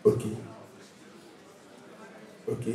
Ok. Ok.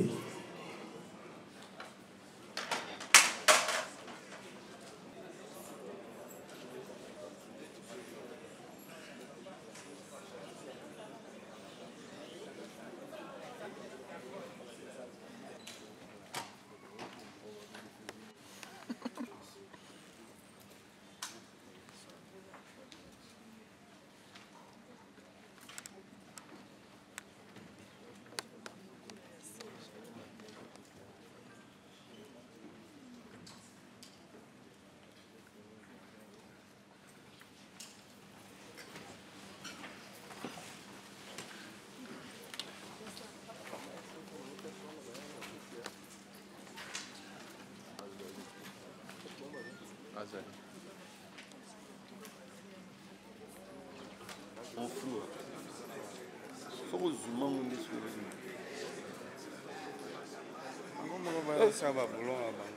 En flou. Faut que zoom on est sur le. Ça va boulot là-bas.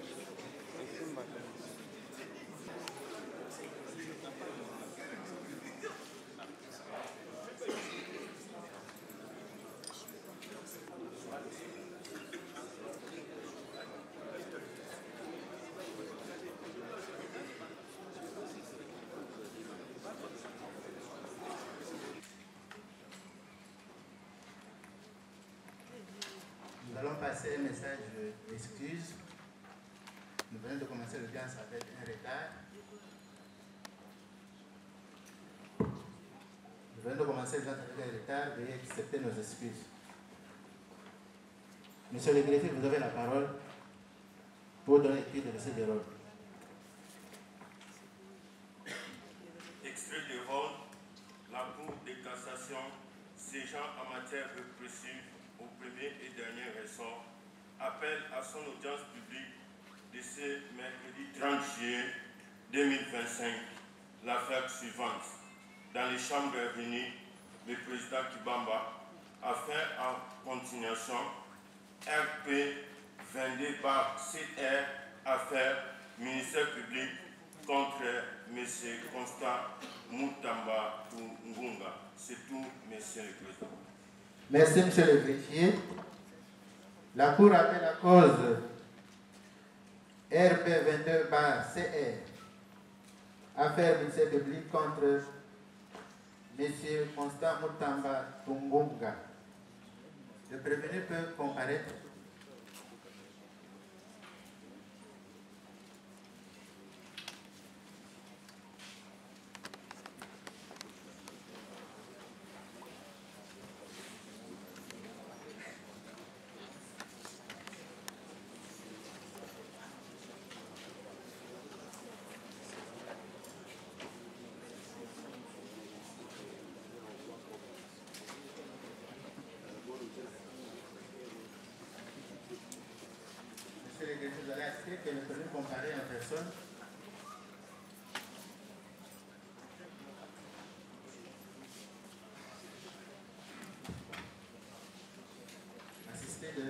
Nous allons passer un message d'excuse. Nous venons de commencer l'audience avec un retard. Nous venons de commencer l'audience avec un retard. Veuillez accepter nos excuses. Monsieur le greffier, vous avez la parole pour donner lecture de l'essai de rôle. Extrait de rôle, la Cour de cassation, ségeant en matière répressive au premier et dernier ressort, appelle à son audience publique de ce mercredi 30 juillet 2025 l'affaire suivante. Dans les chambres réunies, le président Kibamba a fait en continuation RP 22/CR affaire ministère public contre M. Constant Moutamba Ngunga. C'est tout, Monsieur le Président. Merci, Monsieur le greffier. La Cour appelle la cause RP 22/CR, affaire ministère public contre M. Constant Moutamba Ngunga. Le prévenu peut comparaître. Monsieur le greffier, vous allez accepter que le prévenu comparé en personne. Assisté de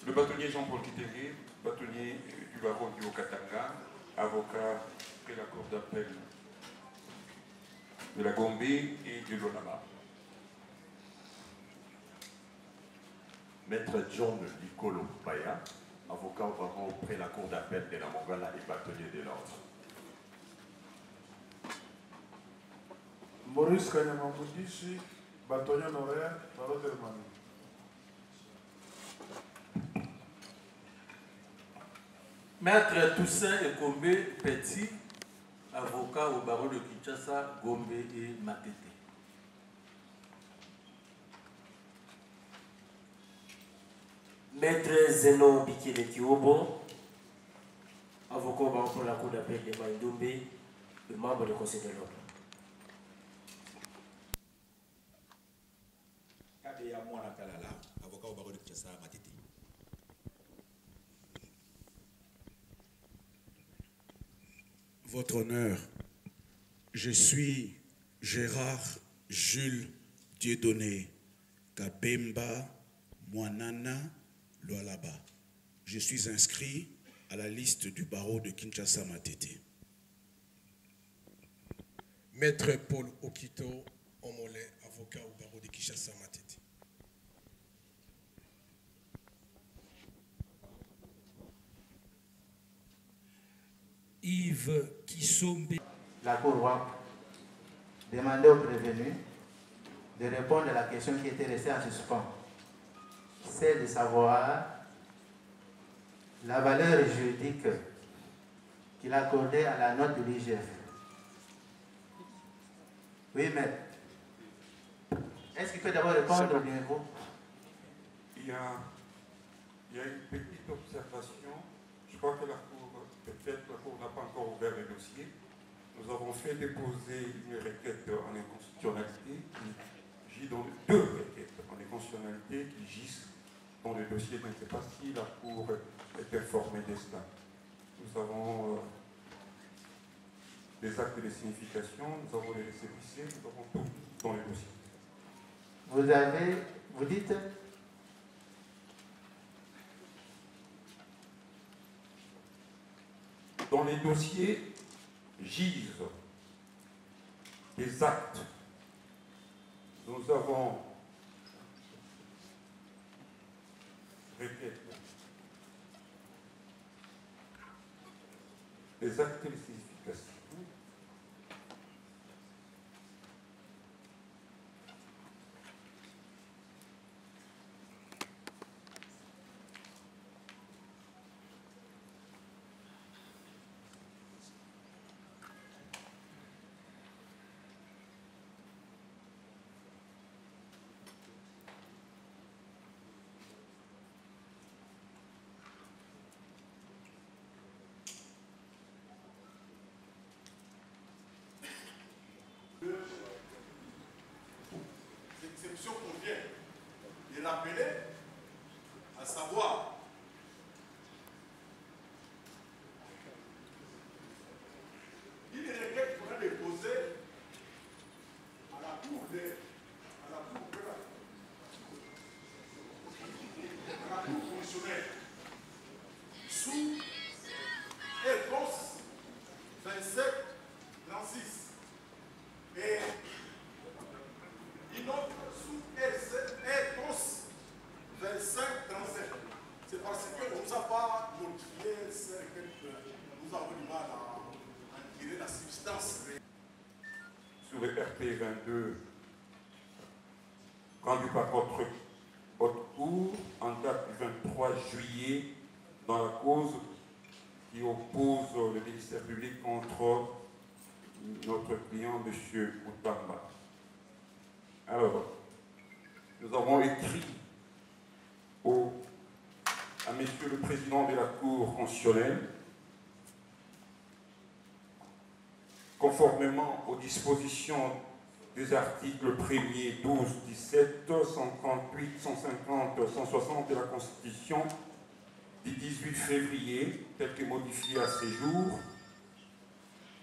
le bâtonnier Jean-Paul Kitéré, bâtonnier du barreau du Haut-Katanga, avocat de la Cour d'appel de la Gombe et de l'Onama. Maître John Nicolo Paya, avocat au barreau auprès de la Cour d'appel de la Mongala et bâtonnier de l'ordre. Maurice Kanyamamudishi, bâtonnier honoraire, barreau de Mani. Maître Toussaint Ekombe Petit, avocat au barreau de Kinshasa, Gombe et Matete. Maître Zénon Bikele Kiobo, avocat au barreau pour la Cour d'appel de Maïdombe et membre du Conseil de l'ordre. Kadeya Mwana Kalala, avocat au barreau de Kinshasa, Matete. Votre honneur, je suis Gérard Jules Dieudonné Kabemba Mwanana Lualaba. je suis inscrit à la liste du barreau de Kinshasa Matete. Maître Paul Okito Omole, avocat au barreau de Kinshasa Matete. Yves Kisombe. La Cour va demander au prévenu de répondre à la question qui était restée en suspens. C'est de savoir la valeur juridique qu'il accordait à la note de l'IGF. Oui, maître. Est-ce qu'il peut d'abord répondre au niveau? Il y a une petite observation. Je crois que la Cour, peut-être la Cour n'a pas encore ouvert le dossier. Nous avons fait déposer une requête en inconstitutionnalité qui gît dans deux requêtes en inconstitutionnalité qui gisent dans le dossier. Je ne sais pas si la Cour est informée de cela. Nous avons des actes de signification, nous avons les récépissés, nous avons tout dans le dossier. Vous dites dans les dossiers gisent des actes. Nous avons des actes de signification. L'exception qu'on vient de rappeler, à savoir une requête qu'on a déposée à la Cour constitutionnelle sous ECOS 27-36 et une autre sous ECOS 25-37. C'est parce qu'on ne nous a pas notifié ces requêtes que nous avons du mal à en tirer la substance réelle. Sur le RP 22, rendu par votre haute cour en date du 23 juillet dans la cause qui oppose le ministère public contre notre client, M. Moutamba. Alors, nous avons écrit à M. le Président de la Cour constitutionnelle, conformément aux dispositions des articles 1er, 12, 17, 138, 150, 160 de la Constitution du 18 février, tel que modifié à ces jours,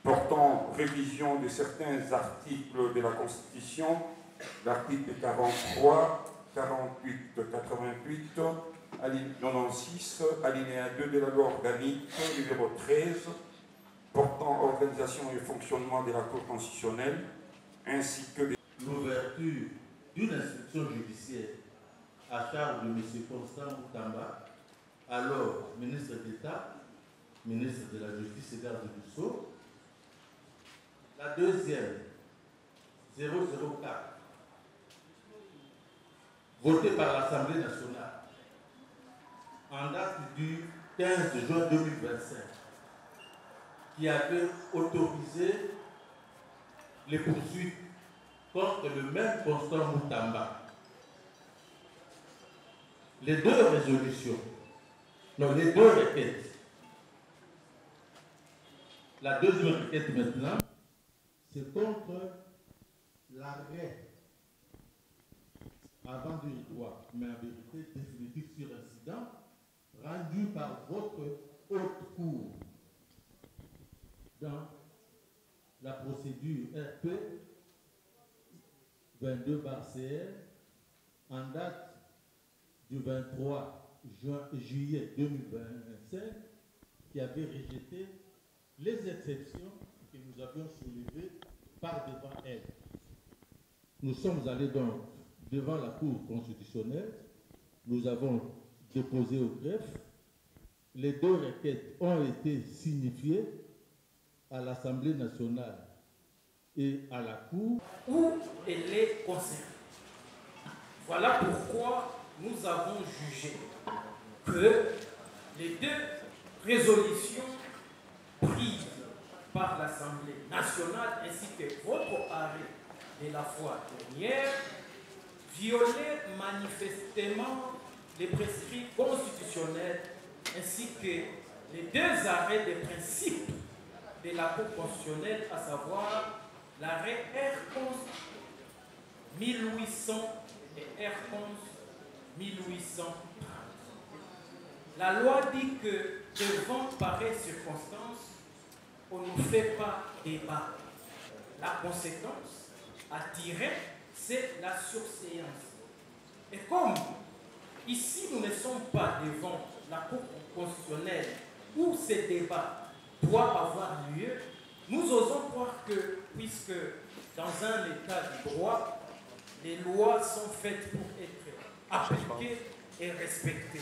portant révision de certains articles de la Constitution, l'article 43, 48, 88, 96, alinéa 2 de la loi organique numéro 13, portant organisation et fonctionnement de la Cour constitutionnelle, ainsi que l'ouverture d'une instruction judiciaire à charge de M. Constant Moutamba, alors ministre d'État, ministre de la Justice et garde du Sceau. La deuxième, 004, votée par l'Assemblée nationale en date du 15 juin 2025, qui avait autorisé les poursuites contre le même Constant Moutamba. Les deux résolutions, non, les deux requêtes. La deuxième requête maintenant, c'est contre l'arrêt avant du droit, mais en vérité définitif sur incident, rendu par votre haute cour dans la procédure RP 22/CR en date du 23 juillet 2025 qui avait rejeté les exceptions que nous avions soulevées par devant elle. Nous sommes allés donc devant la Cour constitutionnelle, nous avons déposé au greffe, les deux requêtes ont été signifiées à l'Assemblée nationale et à la Cour. Où elle est concernée. Voilà pourquoi nous avons jugé que les deux résolutions prises par l'Assemblée nationale ainsi que votre arrêt de la fois dernière violaient manifestement les prescrits constitutionnels ainsi que les deux arrêts des principes de la Cour constitutionnelle, à savoir l'arrêt R11 1800 et R11 1830. La loi dit que devant pareilles circonstances, on ne fait pas débat. La conséquence à tirer, c'est la surséance. Et comme ici nous ne sommes pas devant la Cour constitutionnelle où ces débats doivent avoir lieu, nous osons croire que, puisque dans un état de droit, les lois sont faites pour être appliquées et respectées.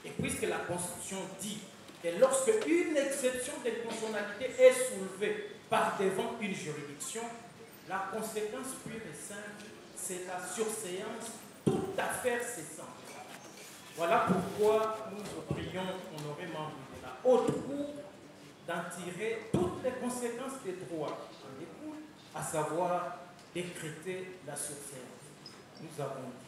Et puisque la Constitution dit que lorsque une exception de constitutionnalité est soulevée par devant une juridiction, la conséquence pure et simple, c'est la surséance, toute affaire cessante. Voilà pourquoi nous prions honoré membre de la haute cour d'en tirer toutes les conséquences des droits qui en découlent, à savoir décréter la surséance. Nous avons dit.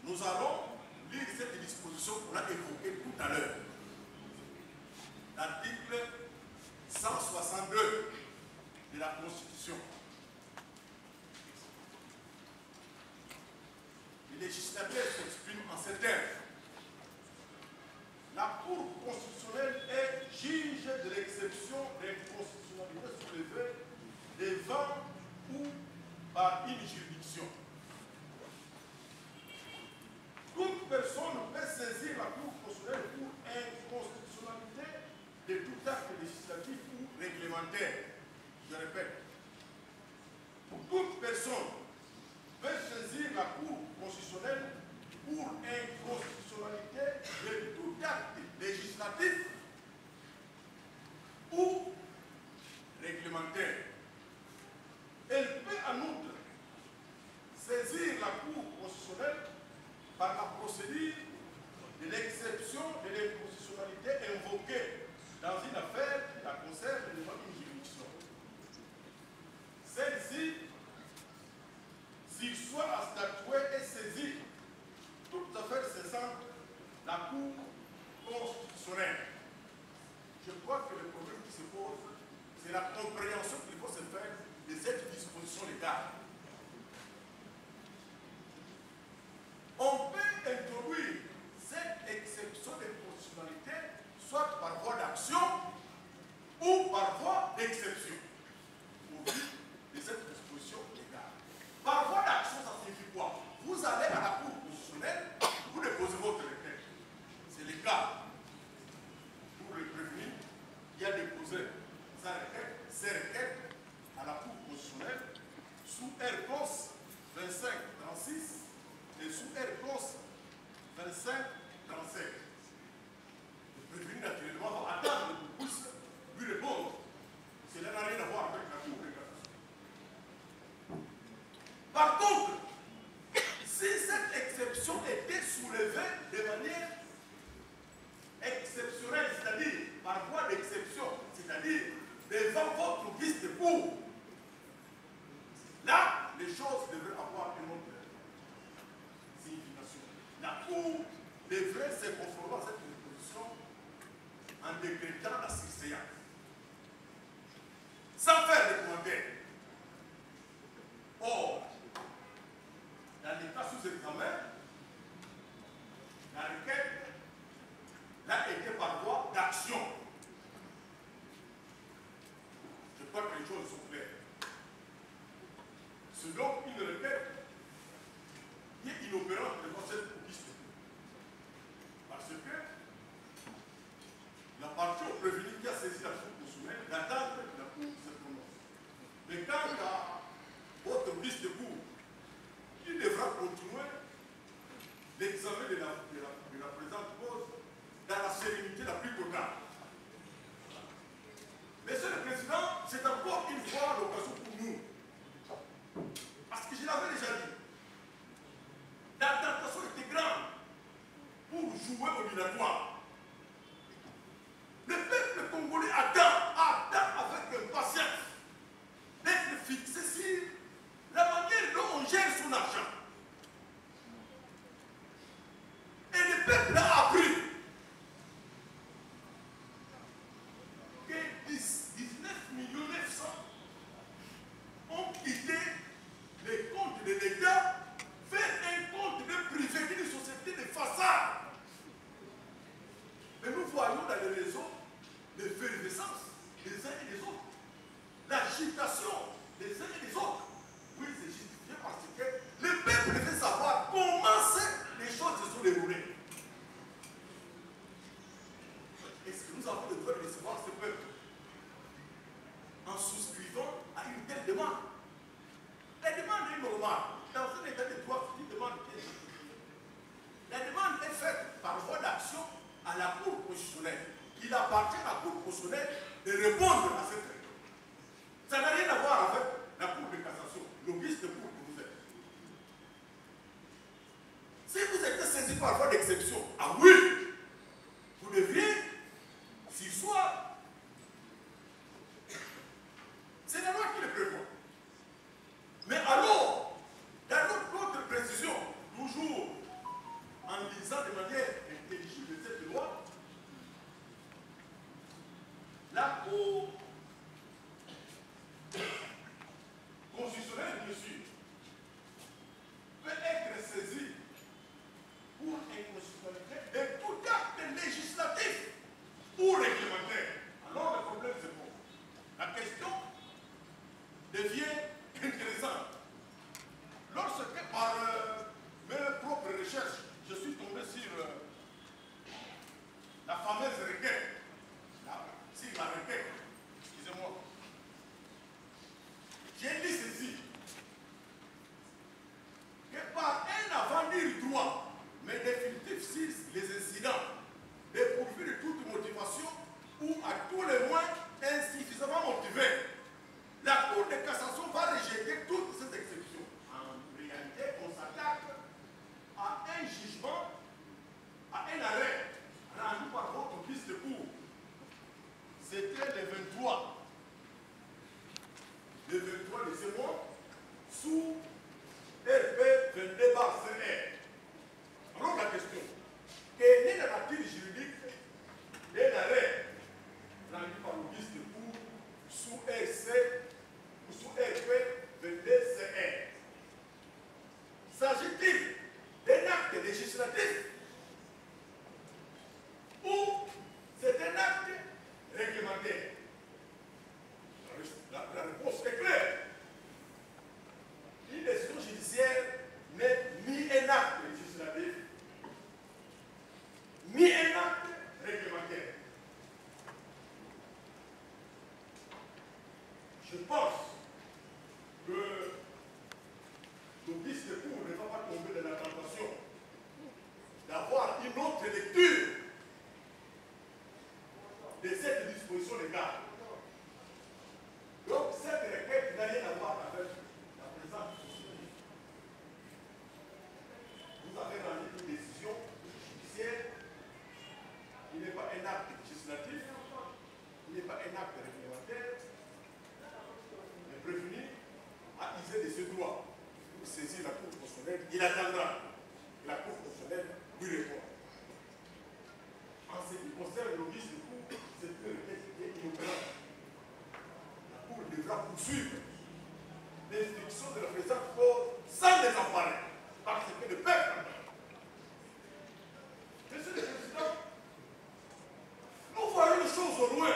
Nous allons lire cette disposition qu'on a évoquée tout à l'heure. L'article 162 de la Constitution. Le législateur s'exprime en ces termes. La Cour constitutionnelle est juge de l'exception d'inconstitutionnalité soulevée devant ou par une juridiction. Toute personne peut saisir la Cour constitutionnelle pour inconstitutionnalité de tout acte législatif ou réglementaire. Je répète. Toute personne peut saisir la Cour constitutionnelle pour inconstitutionnalité de tout acte législatif ou réglementaire. Elle peut en outre saisir la Cour constitutionnelle par la procédure de l'exception de l'inconstitutionnalité invoquée dans une affaire qui la concerne devant une juridiction. Celle-ci, s'il soit à statuer et saisir toute affaire cessante la Cour constitutionnelle. Je crois que le problème qui se pose, c'est la compréhension qu'il faut se faire de cette disposition légale. On peut introduire cette exception de constitutionnalité soit par voie d'action ou par voie d'exception. Au vu de cette disposition légale. Par voie d'action, ça signifie quoi? Vous allez à la Cour constitutionnelle, vous déposez votre requête. C'est le cas pour le prévenu qui a déposé sa requête, ses requêtes à la Cour constitutionnelle sous R-POS 2536 et sous R-POS 2537. Le prévenu naturellement va attendre que vous puissiez lui répondre. Cela n'a rien à voir avec la Cour de cassation. Par contre, si cette exception était soulevée de manière exceptionnelle, c'est-à-dire par voie d'exception, c'est-à-dire devant votre vice de cour, là, les choses devraient avoir une autre signification. La Cour devrait se conformer à cette disposition en décrétant la surséance. Sans faire de commentaires. Or, dans l'état sous examen, la requête a été par crois que les choses sont claires. C'est donc une requête qui est inopérante devant cette piste. Parce que la partie au prévenu qui a saisi la Cour constitutionnelle d'attendre que la Cour se prononce. Mais quant à votre liste de cours, il devra continuer l'examen de la présente cause dans la sérénité la plus totale. Monsieur le Président, c'est encore une fois l'occasion pour nous. Parce que je l'avais déjà dit, la tentation était grande pour jouer au dilatoire. Le peuple congolais attend avec impatience d'être fixé sur la manière dont on gère son argent. Et le peuple a appris que 19 900 000 ont quitté les comptes de l'État vers un compte de privé, d'une société de façade. Mais nous voyons dans les réseaux l'effervescence des uns et des autres, l'agitation des uns et des autres. Oui, c'est justifié parce que le peuple veut savoir comment les choses se sont déroulées. Est-ce que nous avons le droit de recevoir ce peuple en souscrivant à une telle demande? La demande est normale. Dans un état de droit, une demande est justifiée. La demande est faite par voie d'action à la Cour constitutionnelle. Il appartient à la Cour constitutionnelle de répondre à cette réponse. Ça n'a rien à voir avec la Cour de cassation, l'office de cour que vous êtes. Si vous êtes saisi par voie d'exception, ah oui, vous devriez s'y soir. C'est la loi qui le prévoit. Mais alors, dans notre précision, toujours en lisant de manière intelligible cette loi, la Cour constitutionnelle, bien sûr, peut être saisie pour inconstitutionnalité de tout acte législatif ou réglementaire. Alors le problème c'est bon. La question devient intéressante. Lorsque par mes propres recherches, je suis tombé sur la fameuse requête, la requête, excusez-moi, j'ai dit ceci, que par un avenir droit, mais définitif sur les incidents, dépourvus de toute motivation ou à tout le moins insuffisamment motivés, la Cour de cassation va rejeter toutes ces exceptions. En réalité, on s'attaque à un jugement, à un arrêt rendu par votre office de cour. C'était le 23. Le 23 de ce mois, sous RP 22/CR. Alors la question, quelle est la nature juridique d'un arrêt rendu par l'office de cour sous RC ou sous RP 22/CR? S'agit-il d'un acte législatif ou c'est un acte réglementaire? La réponse est claire. Une décision judiciaire n'est ni un acte législatif, ni un acte réglementaire. Je pense que l'office de cour ne va pas tomber dans la tentation d'avoir une autre lecture de cette disposition légale. Donc, cette requête n'a rien à voir avec la présente disposition. Vous avez rendu une décision judiciaire qui n'est pas un acte législatif, qui n'est pas un acte réglementaire. Le prévenu a usé de ce droit pour saisir la Cour constitutionnelle. Il attendra que la Cour constitutionnelle lui réponde. En ce qui concerne l'office de cour, c'est une requête qui est inopérante. La Cour devra poursuivre l'instruction de la présente cause sans les emparer, parce que le peuple. Monsieur le Président, nous voyons les choses au loin.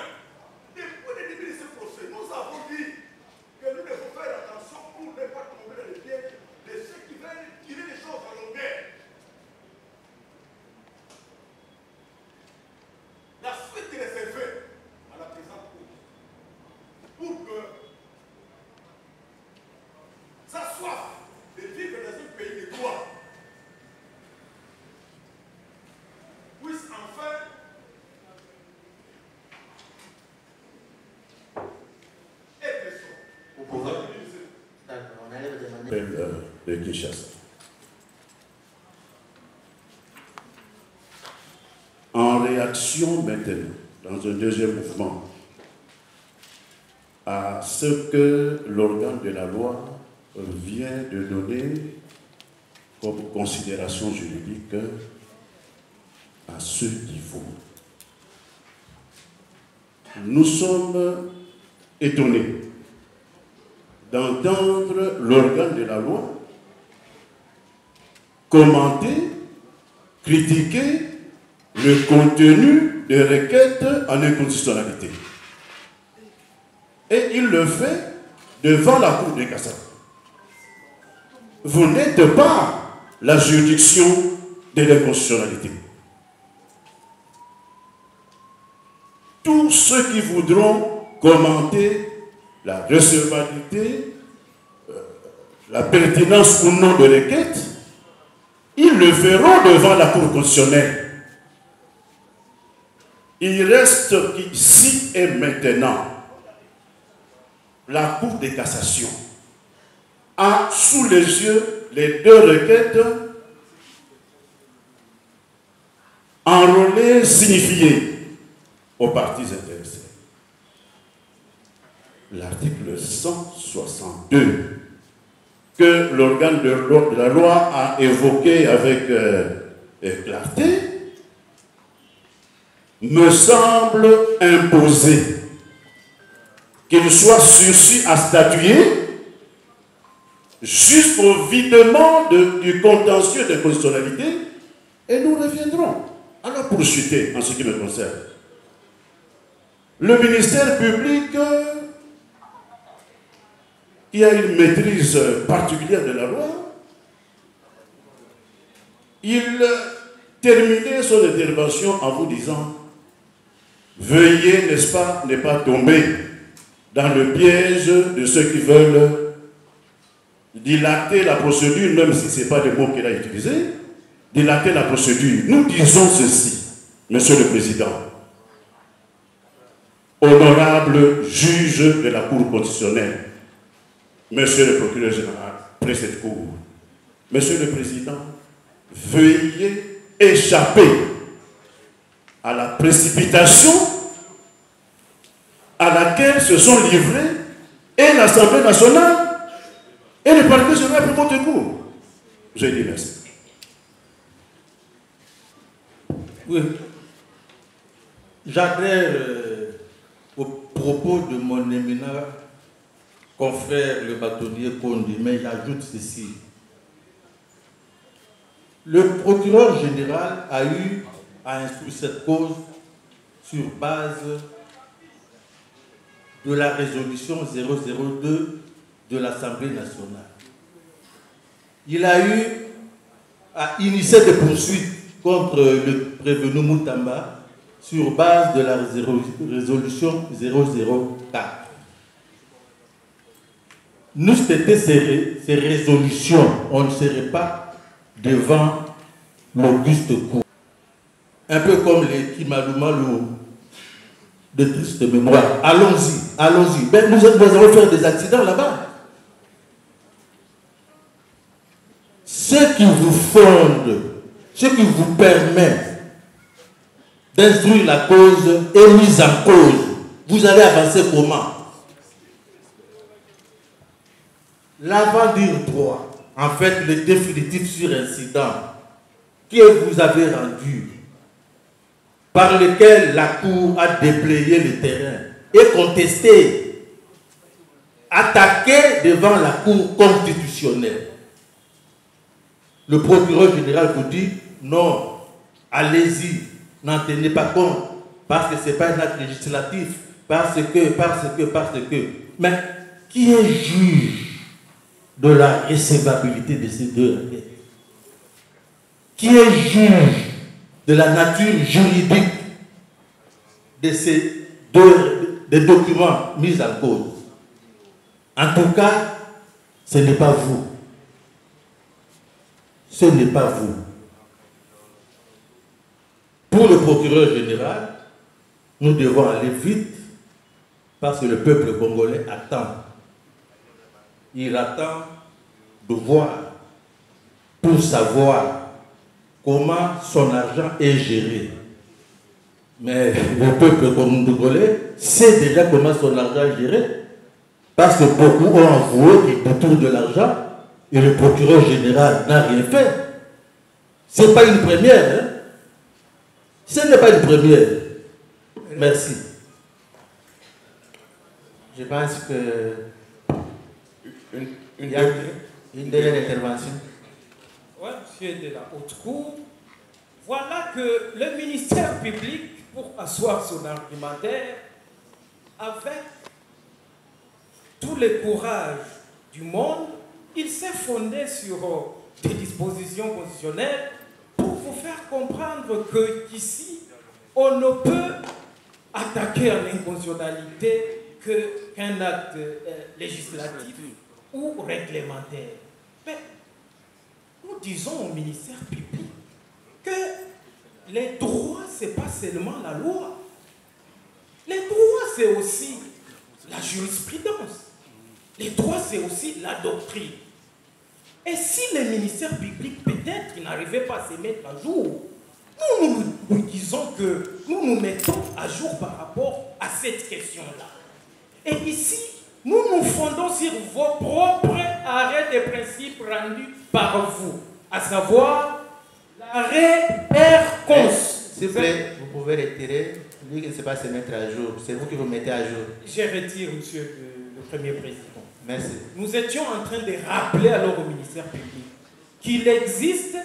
Depuis le début de ce procès, nous avons dit de Kinshasa. En réaction maintenant, dans un deuxième mouvement, à ce que l'organe de la loi vient de donner comme considération juridique à ce niveau. Nous sommes étonnés d'entendre l'organe de la loi commenter, critiquer le contenu des requêtes en inconstitutionnalité. Et il le fait devant la Cour de cassation. Vous n'êtes pas la juridiction de l'inconstitutionnalité. Tous ceux qui voudront commenter la recevabilité, la pertinence ou non de requête, ils le feront devant la Cour constitutionnelle. Il reste ici et maintenant la Cour de cassation a sous les yeux les deux requêtes enrôlées, signifiées aux parties intéressées. L'article 162 que l'organe de la loi a évoqué avec clarté me semble imposer qu'il soit sursis à statuer jusqu'au videment du contentieux de constitutionnalité et nous reviendrons à la poursuite en ce qui me concerne. Le ministère public, qui a une maîtrise particulière de la loi, il terminait son intervention en vous disant « Veuillez, n'est-ce pas, ne pas tomber dans le piège de ceux qui veulent dilater la procédure, même si ce n'est pas le mot qu'il a utilisé, dilater la procédure. » Nous disons ceci, Monsieur le Président, honorable juge de la Cour constitutionnelle, Monsieur le procureur général, après cette Cour, Monsieur le Président, veuillez échapper à la précipitation à laquelle se sont livrés et l'Assemblée nationale et le parquet général pour votre cours. J'ai dit merci. Oui. J'adhère aux propos de mon éminent confrère le bâtonnier Kondi, mais j'ajoute ceci. Le procureur général a eu à instruire cette cause sur base de la résolution 002 de l'Assemblée nationale. Il a eu à initier des poursuites contre le prévenu Moutamba sur base de la résolution 004. Nous, c'était ces résolutions, on ne serait pas devant l'auguste cour. Un peu comme les Kimalumalu de triste mémoire. Allons-y, allons-y. Ben, nous allons faire des accidents là-bas. Ce qui vous fonde, ce qui vous permet d'instruire la cause est mis en cause. Vous allez avancer comment? L'avant-dire droit, en fait, le définitif sur incident que vous avez rendu, par lequel la Cour a déplayé le terrain, est contesté, attaqué devant la Cour constitutionnelle. Le procureur général vous dit non, allez-y, n'en tenez pas compte, parce que ce n'est pas un acte législatif, parce que. Mais qui est juge de la recevabilité de ces deux requêtes? Qui est juge de la nature juridique de ces des documents mis en cause? En tout cas, ce n'est pas vous. Ce n'est pas vous. Pour le procureur général, nous devons aller vite parce que le peuple congolais attend. Il attend de voir pour savoir comment son argent est géré. Mais le peuple congolais sait déjà comment son argent est géré, parce que beaucoup ont avoué qu'ils détournent de l'argent et le procureur général n'a rien fait. Ce n'est pas une première. Hein? Ce n'est pas une première. Merci. Je pense que il y a une dernière intervention. Oui, monsieur de la haute cour. Voilà que le ministère public, pour asseoir son argumentaire, avec tout le courage du monde, il s'est fondé sur des dispositions constitutionnelles pour vous faire comprendre qu'ici, on ne peut attaquer en inconstitutionnalité qu'un acte législatif ou réglementaire. Mais nous disons au ministère public que les droits, ce n'est pas seulement la loi. Les droits, c'est aussi la jurisprudence. Les droits, c'est aussi la doctrine. Et si le ministère public, peut-être, n'arrivait pas à se mettre à jour, nous disons que nous nous mettons à jour par rapport à cette question-là. Et ici, nous nous fondons sur vos propres arrêts de principe rendus par vous, à savoir l'arrêt Air-Cons. S'il vous plaît, vous pouvez retirer. Lui qui ne sait pas se mettre à jour, c'est vous qui vous mettez à jour. Je retire, monsieur le Premier Président. Merci. Nous étions en train de rappeler alors au ministère public qu'il existe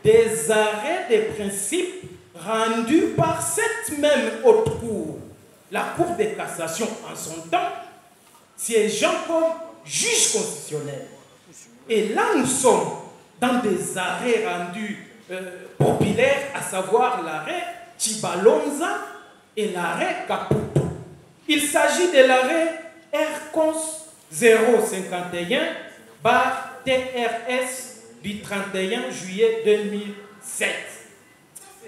des arrêts de principe rendus par cette même haute cour, la Cour de cassation en son temps, siégeant comme juge constitutionnel. Et là, nous sommes dans des arrêts rendus populaires, à savoir l'arrêt Chibalonza et l'arrêt Caputo. Il s'agit de l'arrêt Air-Cons 051/TRS du 31 juillet 2007.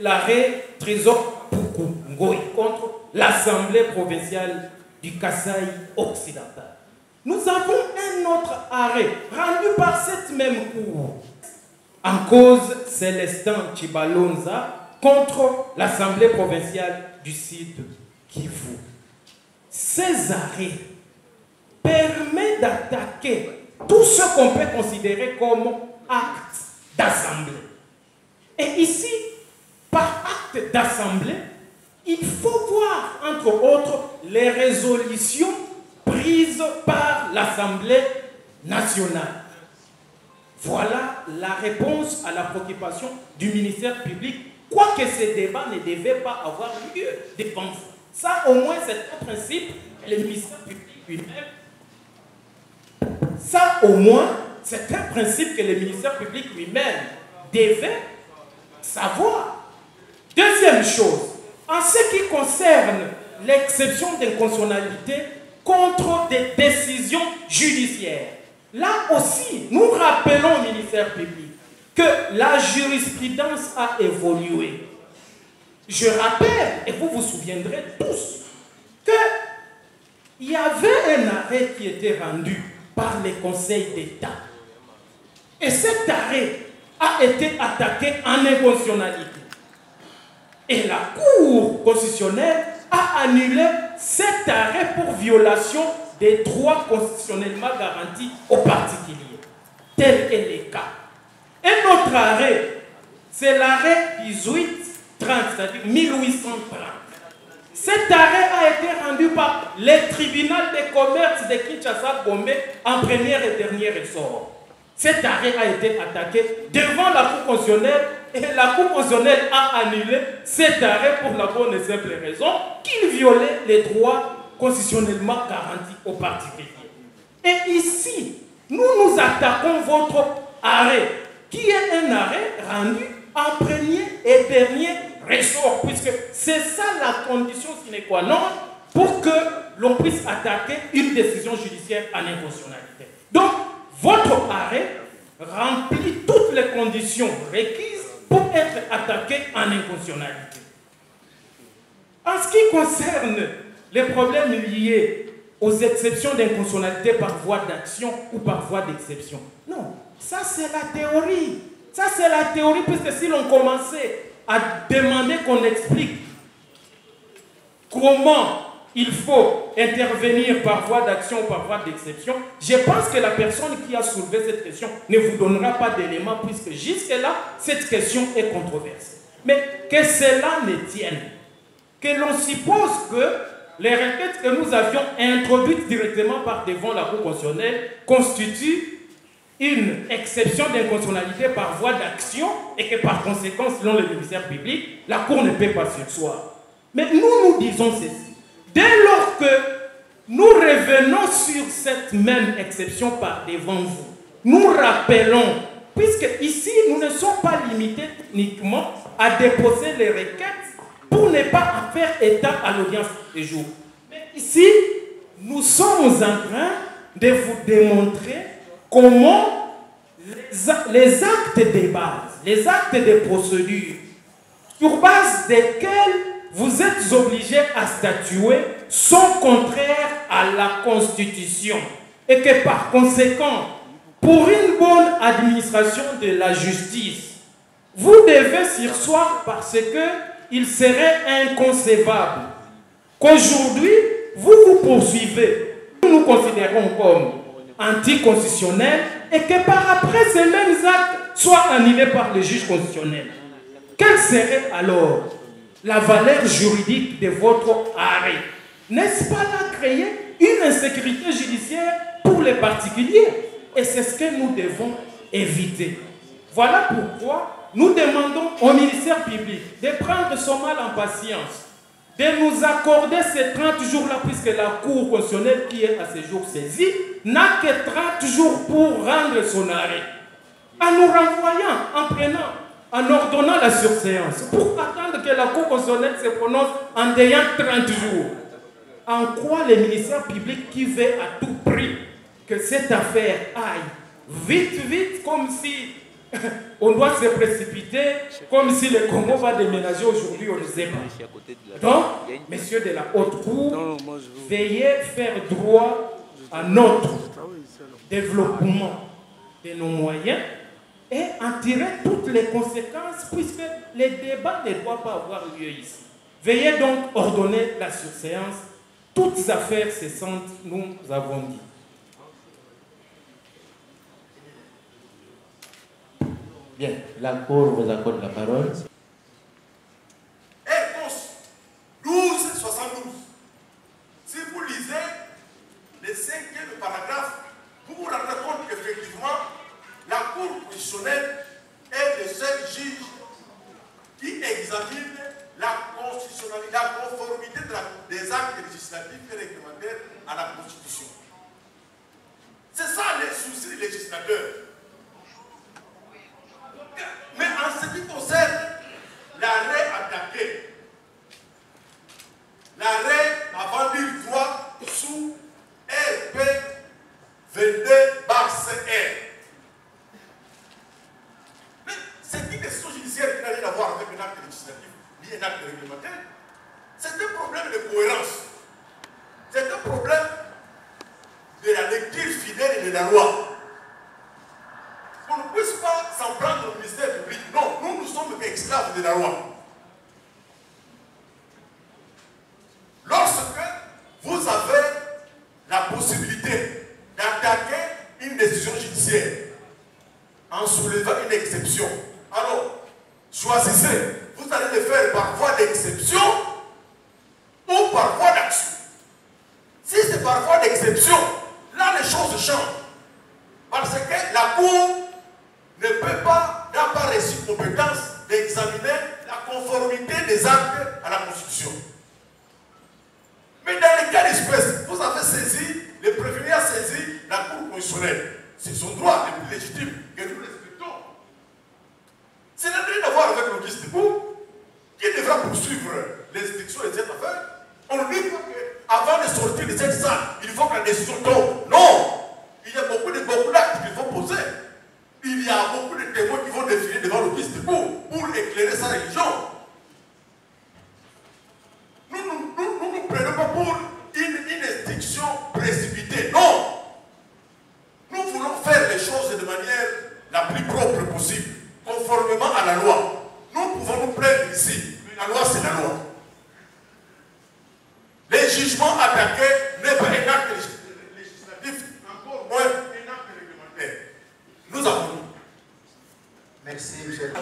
L'arrêt Trésor Poukou Ngoï contre l'Assemblée provinciale du Kasaï occidental. Nous avons un autre arrêt rendu par cette même cour. En cause, Célestin Chibalonza contre l'Assemblée provinciale du Sud Kivu. Ces arrêts permettent d'attaquer tout ce qu'on peut considérer comme acte d'assemblée. Et ici, par acte d'assemblée, il faut voir, entre autres, les résolutions prises par l'Assemblée nationale. Voilà la réponse à la préoccupation du ministère public, quoique ces débats ne devaient pas avoir lieu devant vous. Ça, au moins, c'est un principe, et le ministère public lui-même, ça, au moins, c'est un principe que le ministère public lui-même devait savoir. Deuxième chose, en ce qui concerne l'exception d'inconstitutionnalité contre des décisions judiciaires, là aussi, nous rappelons au ministère public que la jurisprudence a évolué. Je rappelle, et vous vous souviendrez tous, qu'il y avait un arrêt qui était rendu par les conseils d'État. Et cet arrêt a été attaqué en inconstitutionnalité. Et la Cour constitutionnelle a annulé cet arrêt pour violation des droits constitutionnellement garantis aux particuliers. Tel est le cas. Un autre arrêt, c'est l'arrêt 1830, c'est-à-dire 1830. Cet arrêt a été rendu par le tribunal de commerce de Kinshasa-Gombe en premier et dernier ressort. Cet arrêt a été attaqué devant la Cour constitutionnelle et la Cour constitutionnelle a annulé cet arrêt pour la bonne et simple raison qu'il violait les droits constitutionnellement garantis aux particuliers. Et ici, nous nous attaquons votre arrêt, qui est un arrêt rendu en premier et dernier ressort, puisque c'est ça la condition sine qua non pour que l'on puisse attaquer une décision judiciaire en inconstitutionnalité. Donc, votre arrêt remplit toutes les conditions requises pour être attaqué en inconstitutionnalité. En ce qui concerne les problèmes liés aux exceptions d'inconstitutionnalité par voie d'action ou par voie d'exception, non, ça c'est la théorie. Ça, c'est la théorie, puisque si l'on commençait à demander qu'on explique comment il faut intervenir par voie d'action ou par voie d'exception, je pense que la personne qui a soulevé cette question ne vous donnera pas d'éléments, puisque jusque-là, cette question est controversée. Mais que cela ne tienne, que l'on suppose que les requêtes que nous avions introduites directement par devant la Cour constitutionnelle constituent une exception d'inconstitutionnalité par voie d'action et que par conséquent, selon le ministère public, la Cour ne peut pas surseoir. Mais nous disons ceci. Dès lors que nous revenons sur cette même exception par devant vous, nous rappelons, puisque ici, nous ne sommes pas limités uniquement à déposer les requêtes pour ne pas faire état à l'audience du jour. Mais ici, nous sommes en train de vous démontrer comment les actes de base, les actes de procédure, sur base desquels vous êtes obligés à statuer, sont contraires à la Constitution. Et que par conséquent, pour une bonne administration de la justice, vous devez surseoir parce qu'il serait inconcevable qu'aujourd'hui, vous poursuivez. Nous considérons comme anticonstitutionnels et que par après ces mêmes actes soient annulés par le juge constitutionnel. Quelle serait alors la valeur juridique de votre arrêt? N'est-ce pas là créer une insécurité judiciaire pour les particuliers? Et c'est ce que nous devons éviter. Voilà pourquoi nous demandons au ministère public de prendre son mal en patience, de nous accorder ces 30 jours-là, puisque la Cour constitutionnelle qui est à ce jour saisie n'a que 30 jours pour rendre son arrêt. En nous renvoyant, en ordonnant la surséance, pour attendre que la Cour constitutionnelle se prononce en ayant 30 jours. En quoi le ministère public qui veut à tout prix que cette affaire aille vite, comme si on doit se précipiter, comme si le Congo va déménager aujourd'hui, on ne sait pas. Donc, messieurs de la haute cour, veillez faire droit à notre développement de nos moyens et en tirer toutes les conséquences, puisque les débats ne doivent pas avoir lieu ici. Veuillez donc ordonner la surséance. Toutes affaires cessantes, nous avons dit. Bien, la Cour vous accorde la parole. Réponse 1272. Si vous lisez le 5e paragraphe, vous vous rendrez compte qu'effectivement, la Cour constitutionnelle est le seul juge qui examine la constitutionnalité, la conformité des actes législatifs et réglementaires à la Constitution. C'est ça les soucis des législateurs. Mais en ce qui concerne l'arrêt attaqué, l'arrêt avant du droit sous RP 22/CR. Mais c'est une décision judiciaire qui n'a rien à voir avec un acte législatif ni un acte réglementaire. C'est un problème de cohérence. C'est un problème de la lecture fidèle de la loi. On ne puisse pas s'en prendre au ministère public. Non, nous sommes esclaves de la loi. Lorsque vous avez la possibilité d'attaquer une décision judiciaire en soulevant une exception, alors choisissez. Vous allez le faire par voie d'exception ou par voie d'action. Si c'est par voie d'exception, là les choses changent. Parce que la Cour ne peut pas, n'a pas reçu compétence d'examiner la conformité des actes à la Constitution. Mais dans les cas d'espèce, vous avez saisi, le prévenu a saisi la Cour constitutionnelle. C'est son droit le plus légitime que nous respectons. C'est n'a rien à voir avec le ministre qui devra poursuivre l'instruction de cette affaire. On ne dit pas qu'avant de sortir de cette salle, il faut que la décision tombe. Non! Il y a beaucoup d'actes qu'il faut poser. Il y a beaucoup de témoins qui vont défiler devant le ministre pour éclairer sa religion. Nous ne prenons pas pour une instruction précipitée. Non! Nous voulons faire les choses de manière la plus propre possible. attaquer n'est pas un acte législatif, encore moins un acte réglementaire. Nous avons. Merci, monsieur.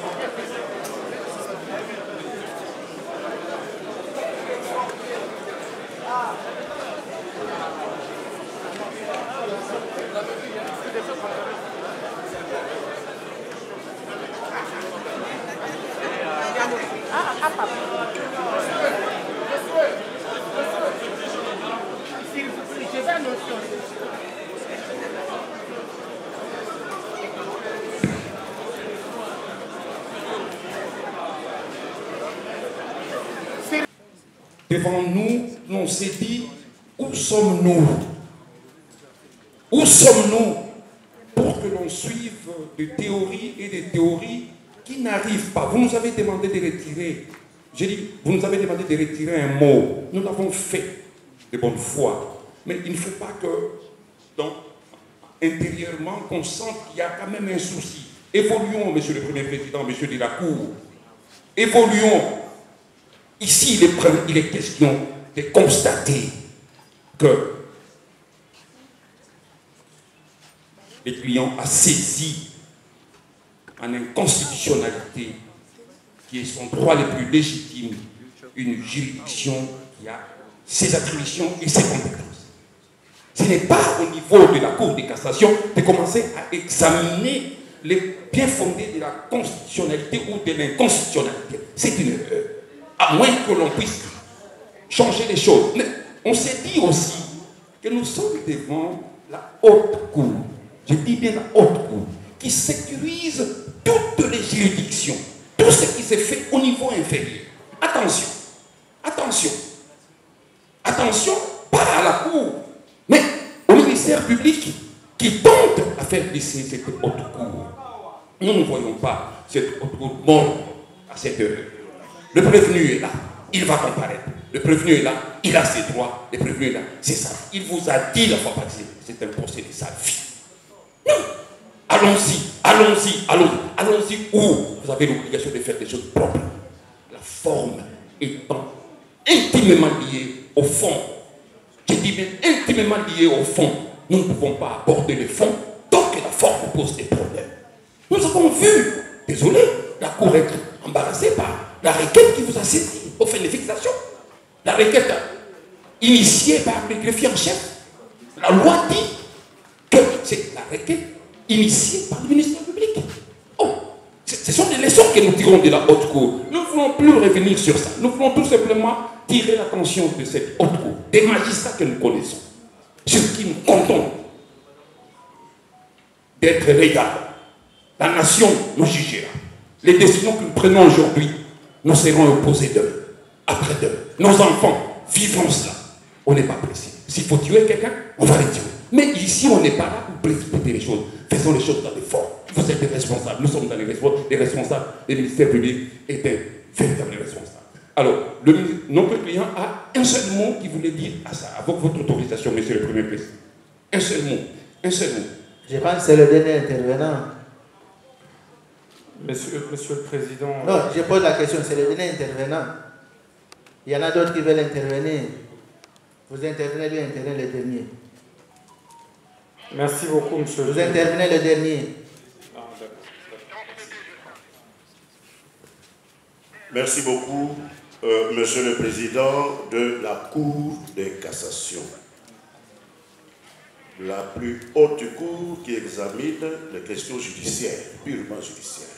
Devant nous, on s'est dit, où sommes-nous? Où sommes-nous pour que l'on suive des théories et des théories qui n'arrivent pas? Vous nous avez demandé de retirer, j'ai dit, vous nous avez demandé de retirer un mot. Nous l'avons fait de bonne foi. Mais il ne faut pas que, donc, intérieurement, qu'on sente qu'il y a quand même un souci. Évoluons, monsieur le Premier Président, monsieur de la Cour. Évoluons. Ici, il est question de constater que le client a saisi en inconstitutionnalité, qui est son droit le plus légitime, une juridiction qui a ses attributions et ses compétences. Ce n'est pas au niveau de la Cour de cassation de commencer à examiner les bien fondés de la constitutionnalité ou de l'inconstitutionnalité. C'est une erreur. À moins que l'on puisse changer les choses. Mais on s'est dit aussi que nous sommes devant la haute cour. Je dis bien la haute cour, qui sécurise toutes les juridictions, tout ce qui s'est fait au niveau inférieur. Attention, attention, attention, pas à la cour, mais au ministère public qui tente à faire glisser cette haute cour. Nous ne voyons pas cette haute cour morte à cette heure. Le prévenu est là, il va comparaître. Le prévenu est là, il a ses droits. Le prévenu est là, c'est ça. Il vous a dit la fois passée, c'est un procès de sa vie. Non. Allons-y, allons-y, allons-y. Allons-y où vous avez l'obligation de faire des choses propres. La forme étant intimement liée au fond. Je dis bien intimement liée au fond. Nous ne pouvons pas aborder le fond tant que la forme pose des problèmes. Nous avons vu, désolé, la Cour être embarrassée par la requête qui vous a saisi au fin de fixation. La requête initiée par le greffier en chef. La loi dit que c'est la requête initiée par le ministère public. Oh, ce sont des leçons que nous tirons de la haute cour. Nous ne voulons plus revenir sur ça. Nous voulons tout simplement tirer l'attention de cette haute cour, des magistrats que nous connaissons, sur qui nous comptons d'être regards. La nation nous jugera. Les décisions que nous prenons aujourd'hui, nous serons opposés d'eux. Après demain, nos enfants vivront cela. On n'est pas pressé. S'il faut tuer quelqu'un, on va le tuer. Mais ici, on n'est pas là pour précipiter les choses. Faisons les choses dans les formes. Vous êtes des responsables. Nous sommes dans les responsables. Le ministère public est un véritable responsable. Alors, notre client a un seul mot qui voulait dire à ça, avec votre autorisation, monsieur le Premier Président. Un seul mot. Un seul mot. Je pense que c'est le dernier intervenant. Monsieur le Président... Non, je pose la question, c'est le dernier intervenant. Il y en a d'autres qui veulent intervenir. Vous intervenez, lui intervenez le dernier. Merci beaucoup, monsieur. Vous intervenez le dernier. Merci beaucoup, monsieur le Président de la Cour de cassation. La plus haute cour qui examine les questions judiciaires, purement judiciaires.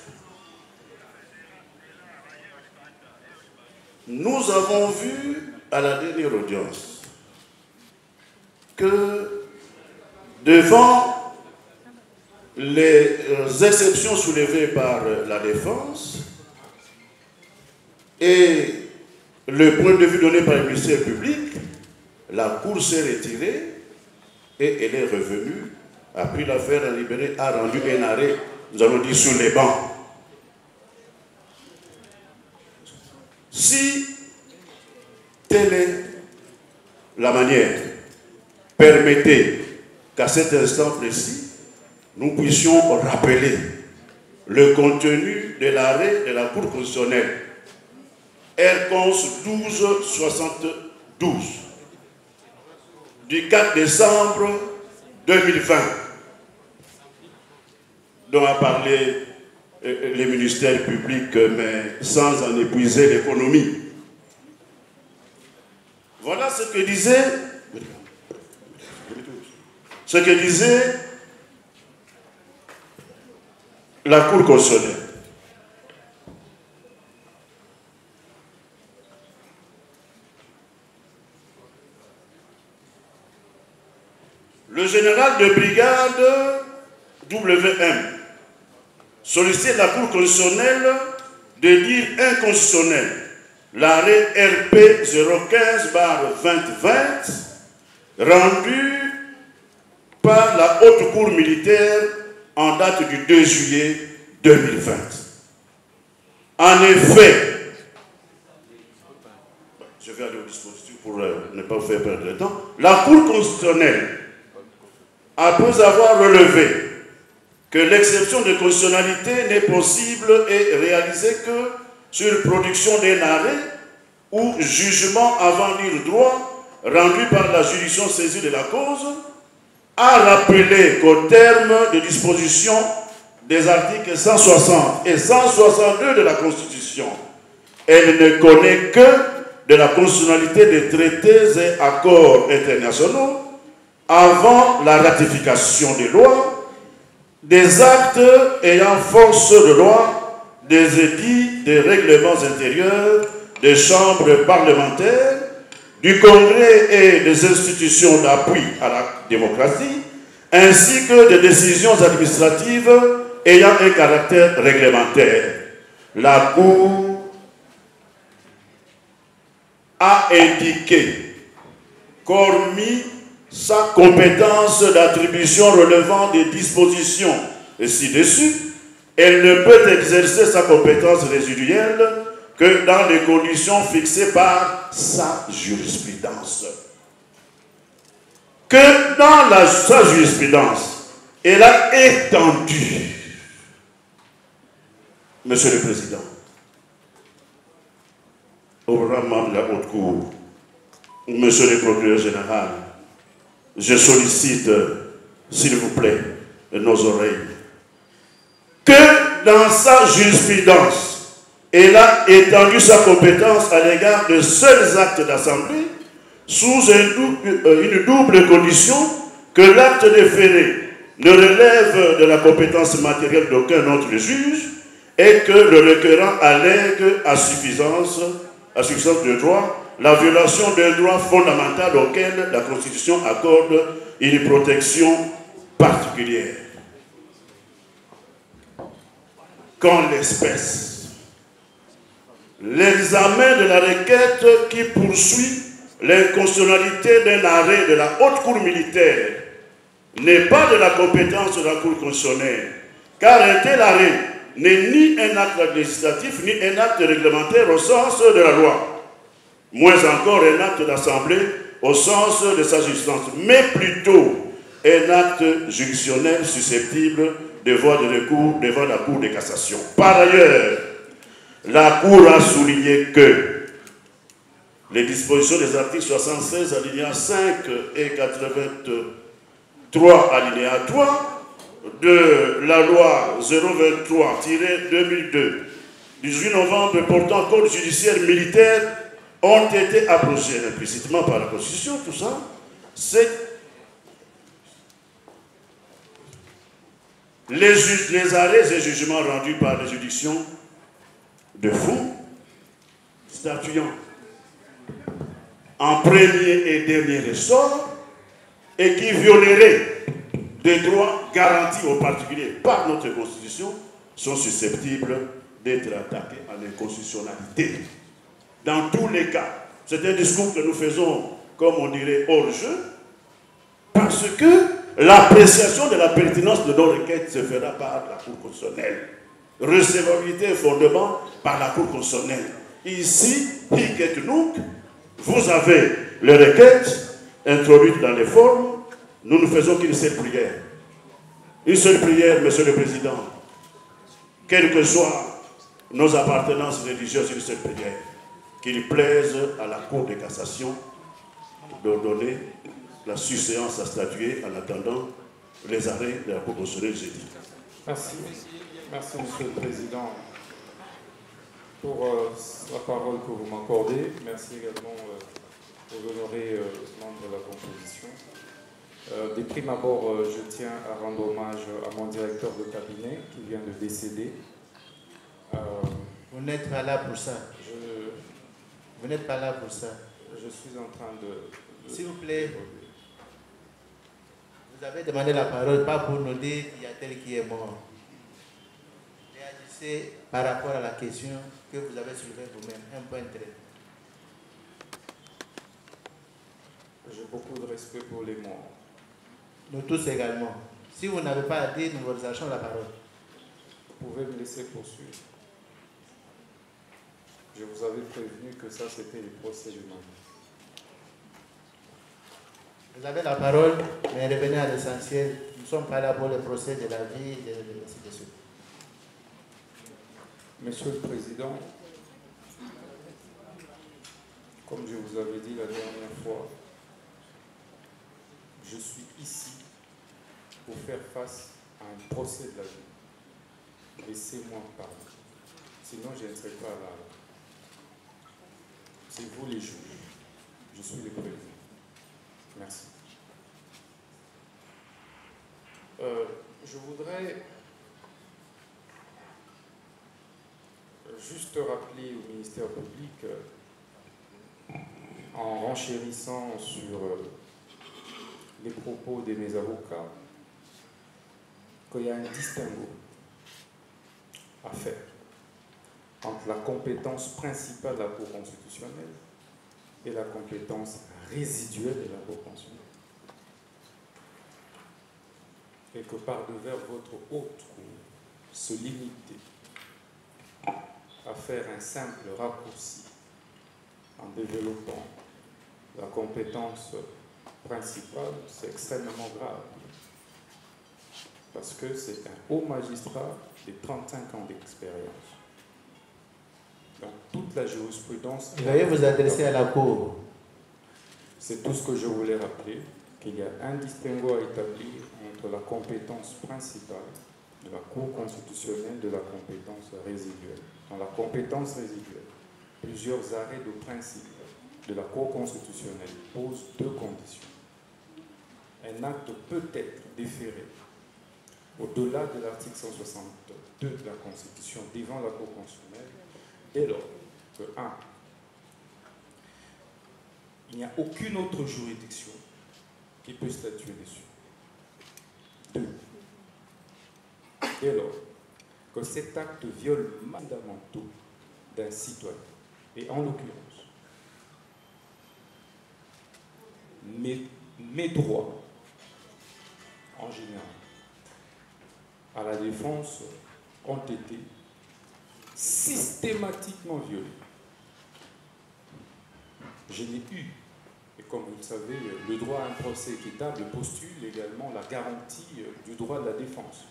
Nous avons vu à la dernière audience que devant les exceptions soulevées par la défense et le point de vue donné par le ministère public, la Cour s'est retirée et elle est revenue, a pris l'affaire à libérer, a rendu un arrêt, nous allons dire, sur les bancs. Si telle est la manière, permettez qu'à cet instant précis, nous puissions rappeler le contenu de l'arrêt de la Cour constitutionnelle R-Cons 1272 du 4 décembre 2020, dont a parlé les ministères publics, mais sans en épuiser l'économie. Voilà ce que disait la Cour constitutionnelle. Le général de brigade WM sollicite la Cour constitutionnelle de dire inconstitutionnel l'arrêt RP 015/2020 rendu par la Haute Cour militaire en date du 2 juillet 2020. En effet, je vais aller au dispositif pour ne pas vous faire perdre le temps, la Cour constitutionnelle, après avoir relevé que l'exception de constitutionnalité n'est possible et réalisée que sur production d'un arrêt ou jugement avant lire droit rendu par la juridiction saisie de la cause, a rappelé qu'au terme des dispositions des articles 160 et 162 de la Constitution, elle ne connaît que de la constitutionnalité des traités et accords internationaux avant la ratification des lois, des actes ayant force de loi, des édits, des règlements intérieurs, des chambres parlementaires, du Congrès et des institutions d'appui à la démocratie, ainsi que des décisions administratives ayant un caractère réglementaire. La Cour a indiqué qu'hormis sa compétence d'attribution relevant des dispositions ci-dessus, elle ne peut exercer sa compétence résiduelle que dans les conditions fixées par sa jurisprudence. Que dans sa jurisprudence, elle a étendu, Monsieur le Président, au membre de la Haute Cour, Monsieur le Procureur Général, je sollicite, s'il vous plaît, nos oreilles, que dans sa jurisprudence, elle a étendu sa compétence à l'égard de seuls actes d'assemblée sous une double condition que l'acte déféré ne relève de la compétence matérielle d'aucun autre juge et que le requérant allègue à suffisance de droit la violation d'un droit fondamental auquel la Constitution accorde une protection particulière. Qu'en l'espèce, l'examen de la requête qui poursuit l'inconstitutionnalité d'un arrêt de la Haute Cour militaire n'est pas de la compétence de la Cour constitutionnelle, car un tel arrêt n'est ni un acte législatif ni un acte réglementaire au sens de la loi, moins encore un acte d'assemblée au sens de sa jurisprudence, mais plutôt un acte juridictionnel susceptible de voie de recours devant la Cour de cassation. Par ailleurs, la Cour a souligné que les dispositions des articles 76 alinéa 5 et 83 alinéa 3 de la loi 023-2002 du 18 novembre portant code judiciaire militaire ont été abrogées implicitement par la Constitution. Tout ça, c'est les arrêts et jugements rendus par les juridictions de fond statuant en premier et dernier ressort et qui violeraient des droits garantis aux particuliers par notre Constitution sont susceptibles d'être attaqués à l'inconstitutionnalité. Dans tous les cas, c'est un discours que nous faisons, comme on dirait, hors jeu, parce que l'appréciation de la pertinence de nos requêtes se fera par la Cour constitutionnelle. Recevabilité et fondement par la Cour constitutionnelle. Ici, hic et nunc, vous avez les requêtes introduites dans les formes. Nous ne faisons qu'une seule prière. Une seule prière, Monsieur le Président. Quelles que soient nos appartenances religieuses, une seule prière. Qu'il plaise à la Cour de cassation d'ordonner la surséance à statuer en attendant les arrêts de la Cour constitutionnelle jeudi. Merci. Merci, Monsieur le Président, pour la parole que vous m'accordez. Merci également aux honorés membres de la composition. Des primes abord, je tiens à rendre hommage à mon directeur de cabinet qui vient de décéder. Vous n'êtes pas là pour ça. Vous n'êtes pas là pour ça. Je suis en train de... S'il vous plaît, vous avez demandé la parole, pas pour nous dire qu'il y a tel qui est mort. Réagissez par rapport à la question que vous avez soulevée vous-même. Un point très. J'ai beaucoup de respect pour les morts. Nous tous également. Si vous n'avez pas à dire, nous vous lâchons la parole. Vous pouvez me laisser poursuivre. Je vous avais prévenu que ça, c'était le procès du monde. Vous avez la parole, mais revenez à l'essentiel. Nous ne sommes pas là pour le procès de la vie, ainsi de suite. Monsieur le Président, comme je vous avais dit la dernière fois, je suis ici pour faire face à un procès de la vie. Laissez-moi parler. Sinon, je ne serai pas là. C'est vous les juges. Je suis le président. Merci. Je voudrais juste rappeler au ministère public, en renchérissant sur les propos de mes avocats, qu'il y a un distinguo à faire entre la compétence principale de la Cour constitutionnelle et la compétence résiduelle de la Cour constitutionnelle. Et que par devers votre haute Cour se limiter à faire un simple raccourci en développant la compétence principale, c'est extrêmement grave. Parce que c'est un haut magistrat de 35 ans d'expérience. Donc toute la jurisprudence... Veuillez vous adresser à la Cour. C'est tout ce que je voulais rappeler, qu'il y a un distinguo à établir entre la compétence principale de la Cour constitutionnelle et de la compétence résiduelle. Dans la compétence résiduelle, plusieurs arrêts de principe de la Cour constitutionnelle posent deux conditions. Un acte peut être déféré au-delà de l'article 162 de la Constitution devant la Cour constitutionnelle dès lors que 1. Il n'y a aucune autre juridiction qui peut statuer dessus. 2. Dès lors que cet acte viole fondamentaux d'un citoyen, et en l'occurrence, mes droits, en général, à la défense ont été systématiquement violés. Je n'ai eu, et comme vous le savez, le droit à un procès équitable postule également la garantie du droit de la défense.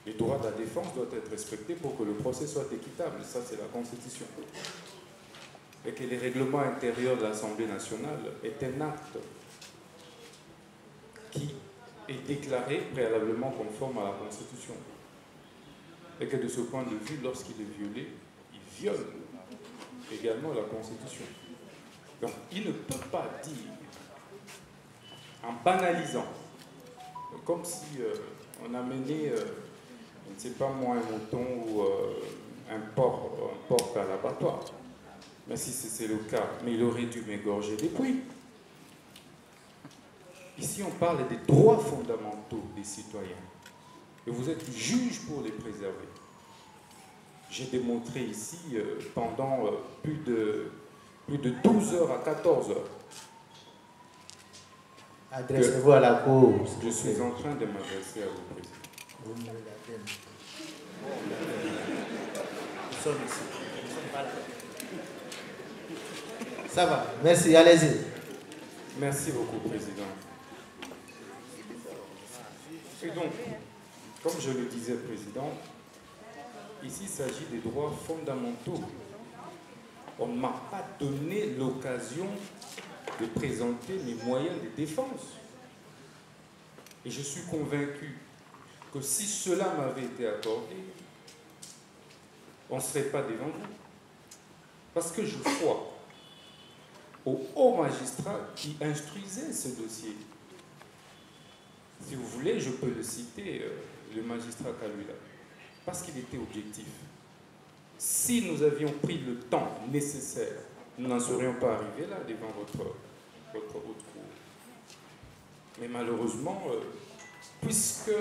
Les droits de la défense doivent être respectés pour que le procès soit équitable. Ça, c'est la Constitution. Et que les règlements intérieurs de l'Assemblée nationale est un acte qui est déclaré préalablement conforme à la Constitution. Et que de ce point de vue, lorsqu'il est violé, il viole également la Constitution. Donc, il ne peut pas dire, en banalisant, comme si on amenait, je ne sais pas moi, un mouton ou un porc à l'abattoir. Mais si c'est le cas, mais il aurait dû m'égorger depuis. Ici, on parle des droits fondamentaux des citoyens. Et vous êtes juge pour les préserver. J'ai démontré ici, pendant plus de 12 heures à 14 heures. Adressez-vous à la Cour. Je suis en train de m'adresser à vous, Président. Vous me regardez. Nous sommes ici. Nous ne sommes pas là. Ça va. Merci. Allez-y. Merci beaucoup, Président. Et donc, comme je le disais, Président, ici il s'agit des droits fondamentaux. On ne m'a pas donné l'occasion de présenter mes moyens de défense. Et je suis convaincu que si cela m'avait été accordé, on ne serait pas devant vous. Parce que je crois au haut magistrat qui instruisait ce dossier. Si vous voulez, je peux le citer, le magistrat Kalula, parce qu'il était objectif. Si nous avions pris le temps nécessaire, nous n'en serions pas arrivés là devant votre haute cour. Mais malheureusement, puisque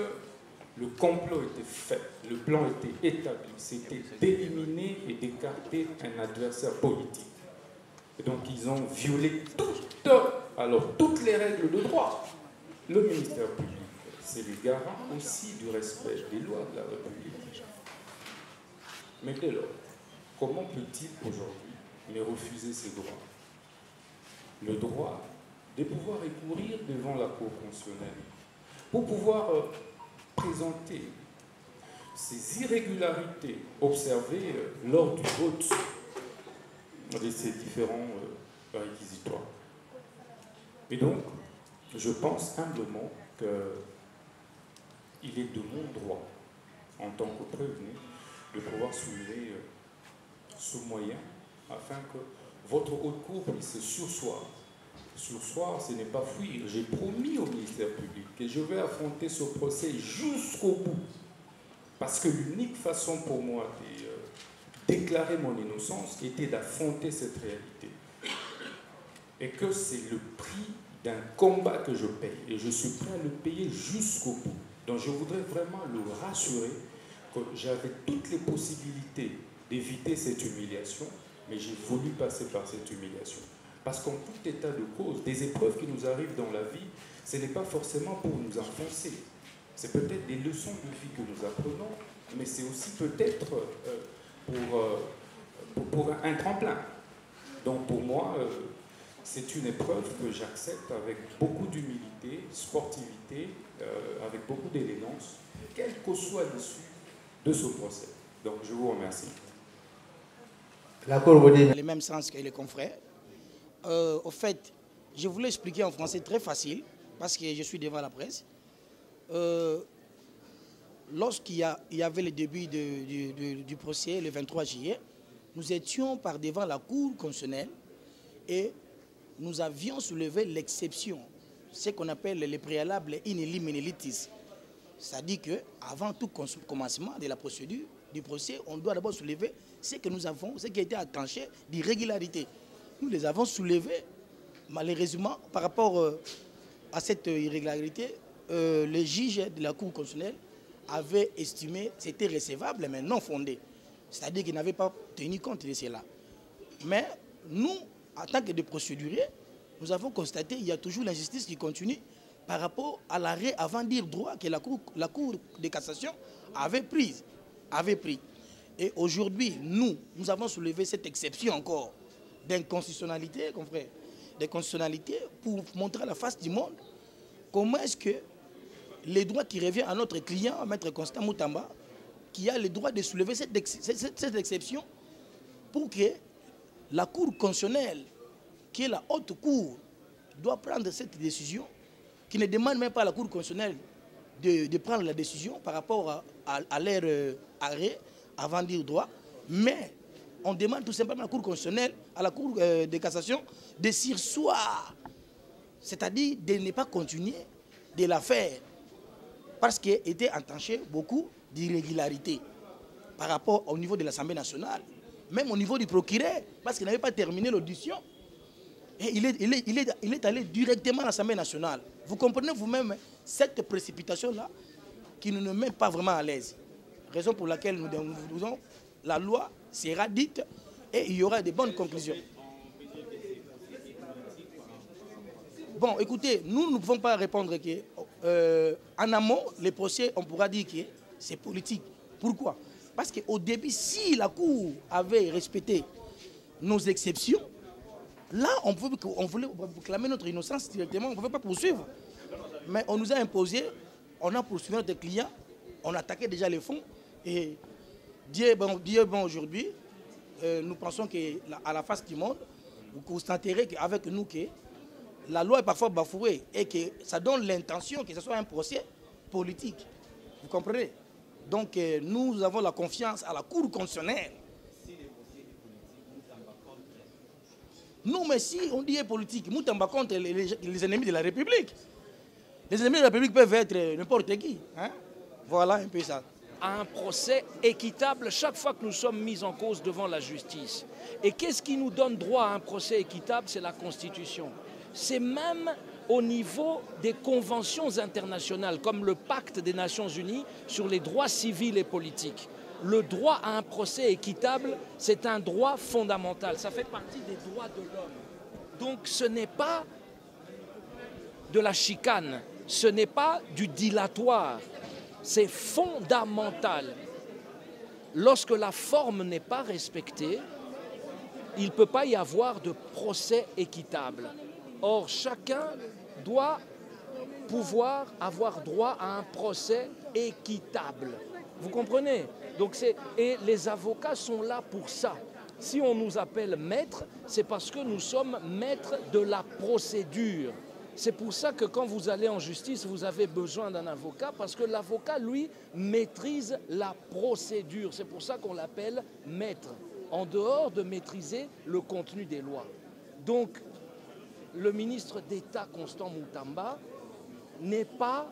le complot était fait, le plan était établi, c'était d'éliminer et d'écarter un adversaire politique. Et donc ils ont violé toutes les règles de droit. Le ministère public, c'est le garant aussi du respect des lois de la République. Mais dès lors, comment peut-il aujourd'hui me refuser ces droits? Le droit de pouvoir recourir devant la Cour constitutionnelle pour pouvoir présenter ces irrégularités observées lors du vote de ces différents réquisitoires. Et donc, je pense humblement qu'il est de mon droit, en tant que prévenu, de pouvoir soulever ce moyen afin que votre haute cour puisse se surseoir. Surseoir, ce n'est pas fuir. J'ai promis au ministère public que je vais affronter ce procès jusqu'au bout. Parce que l'unique façon pour moi de déclarer mon innocence était d'affronter cette réalité. Et que c'est le prix d'un combat que je paye. Et je suis prêt à le payer jusqu'au bout. Donc je voudrais vraiment le rassurer que j'avais toutes les possibilités d'éviter cette humiliation, mais j'ai voulu passer par cette humiliation. Parce qu'en tout état de cause, des épreuves qui nous arrivent dans la vie, ce n'est pas forcément pour nous enfoncer. C'est peut-être des leçons de vie que nous apprenons, mais c'est aussi peut-être pour un tremplin. Donc pour moi, c'est une épreuve que j'accepte avec beaucoup d'humilité, sportivité, avec beaucoup d'élégance, quel que soit l'issue de ce procès. Donc je vous remercie. Dans le même sens que les confrères. Au fait, je voulais expliquer en français très facile, parce que je suis devant la presse. Lorsqu'il y avait le début du procès, le 23 juillet, nous étions par devant la Cour constitutionnelle et nous avions soulevé l'exception, ce qu'on appelle le préalable in limine litis. C'est-à-dire qu'avant tout commencement de la procédure, du procès, on doit d'abord soulever ce que nous avons, ce qui a été acclenché d'irrégularité. Nous les avons soulevés, malheureusement, par rapport à cette irrégularité, le juge de la Cour constitutionnelle avait estimé que c'était recevable, mais non fondé. C'est-à-dire qu'il n'avait pas tenu compte de cela. Mais nous, en tant que des procéduriers, nous avons constaté qu'il y a toujours l'injustice qui continue par rapport à l'arrêt avant dire droit que la Cour de cassation avait pris. Et aujourd'hui, nous avons soulevé cette exception encore d'inconstitutionnalité, confrère, d'inconstitutionnalité pour montrer à la face du monde comment est-ce que les droits qui reviennent à notre client, Maître Constant Moutamba, qui a le droit de soulever cette exception pour que la Cour constitutionnelle, qui est la haute cour, doit prendre cette décision, qui ne demande même pas à la Cour constitutionnelle de prendre la décision par rapport à leur arrêt avant de dire droit, mais on demande tout simplement à la Cour constitutionnelle, à la Cour de cassation, de surseoir, c'est-à-dire de ne pas continuer de la faire, parce qu'il était entaché beaucoup d'irrégularités par rapport au niveau de l'Assemblée nationale, même au niveau du procureur, parce qu'il n'avait pas terminé l'audition. Et il est allé directement à l'Assemblée nationale. Vous comprenez vous-même cette précipitation-là qui ne nous met pas vraiment à l'aise. Raison pour laquelle nous disons la loi sera dite et il y aura de bonnes conclusions. Bon, écoutez, nous ne pouvons pas répondre qu'en amont, les procès, on pourra dire que c'est politique. Pourquoi? Parce qu'au début, si la Cour avait respecté nos exceptions, là, on voulait clamer notre innocence directement, on ne pouvait pas poursuivre. Mais on nous a imposé, on a poursuivi notre client, on a attaqué déjà les fonds. Et Dieu bon aujourd'hui, nous pensons qu'à la face du monde, vous constaterez qu'avec nous, la loi est parfois bafouée et que ça donne l'intention que ce soit un procès politique. Vous comprenez? Donc nous avons la confiance à la Cour constitutionnelle. Non, mais si on dit politique, nous sommes contre les ennemis de la République. Les ennemis de la République peuvent être n'importe qui. Hein? Voilà un peu ça. À un procès équitable chaque fois que nous sommes mis en cause devant la justice. Et qu'est-ce qui nous donne droit à un procès équitable? C'est la Constitution. C'est même au niveau des conventions internationales, comme le Pacte des Nations Unies sur les droits civils et politiques. Le droit à un procès équitable, c'est un droit fondamental. Ça fait partie des droits de l'homme. Donc ce n'est pas de la chicane, ce n'est pas du dilatoire. C'est fondamental. Lorsque la forme n'est pas respectée, il ne peut pas y avoir de procès équitable. Or, chacun doit pouvoir avoir droit à un procès équitable. Vous comprenez? Donc et les avocats sont là pour ça. Si on nous appelle maîtres, c'est parce que nous sommes maîtres de la procédure. C'est pour ça que quand vous allez en justice, vous avez besoin d'un avocat, parce que l'avocat, lui, maîtrise la procédure. C'est pour ça qu'on l'appelle maître, en dehors de maîtriser le contenu des lois. Donc, le ministre d'État Constant Moutamba n'est pas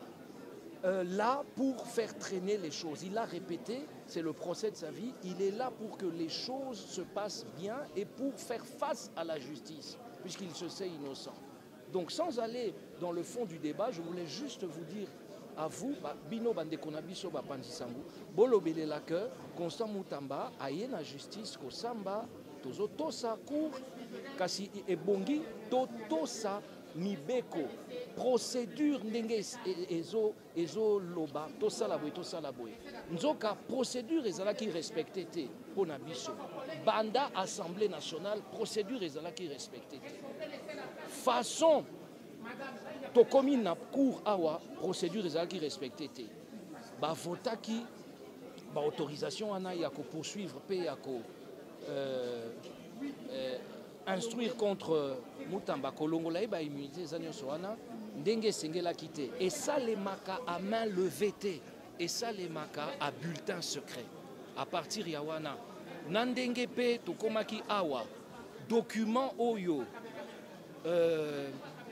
là pour faire traîner les choses. Il a répété, c'est le procès de sa vie, il est là pour que les choses se passent bien et pour faire face à la justice, puisqu'il se sait innocent. Donc sans aller dans le fond du débat, je voulais juste vous dire à vous, Bino Bandekonabiso Bapandisangu, Bolobelela que Constant Moutamba aye na justice ko samba tozo tosa cour kasi ebongi to tosa mibeko procédure ndenge ezo loba tosala boye nzoka procédure ezalaki respecté te pona biso banda assemblée nationale procédure ezalaki respecté te façon tokomi na cour awa procédure ezalaki respecté te bavotaki baautorisation wana ya poursuivre pe ya instruire contre Moutamba Kolongola et immunité Zanyo wana ndenge esengelaki te et ça les maka à main levée te et ça les maka à bulletin secret à partir ya wana nandenge pe tokomaki awa document oyo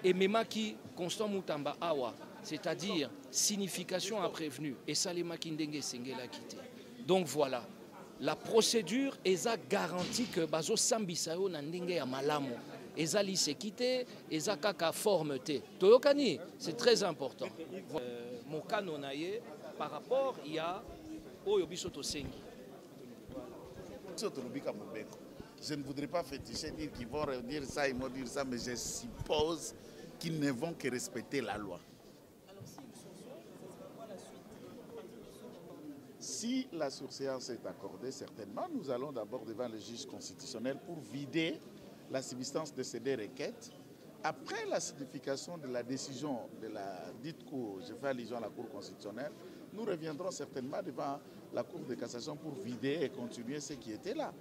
ememaki Constant Moutamba awa, c'est-à-dire signification à prévenu et ça les maki ndenge esengelaki te. Donc voilà. La procédure est garantie que bazo sambisa yo na ndenge ya malamu. Ezali sekite, ezakaka forme te. Toyokani, c'est très important. Mon canonaye par rapport il y a oyo biso to sengi. Je ne voudrais pas féticher dire qu'ils vont dire ça, ils vont dire ça, mais je suppose qu'ils ne vont que respecter la loi. Si la surséance est accordée, certainement, nous allons d'abord devant le juge constitutionnel pour vider la substance de ces deux requêtes. Après la signification de la décision de la dite cour, je fais allusion à la cour constitutionnelle, nous reviendrons certainement devant la cour de cassation pour vider et continuer ce qui était là.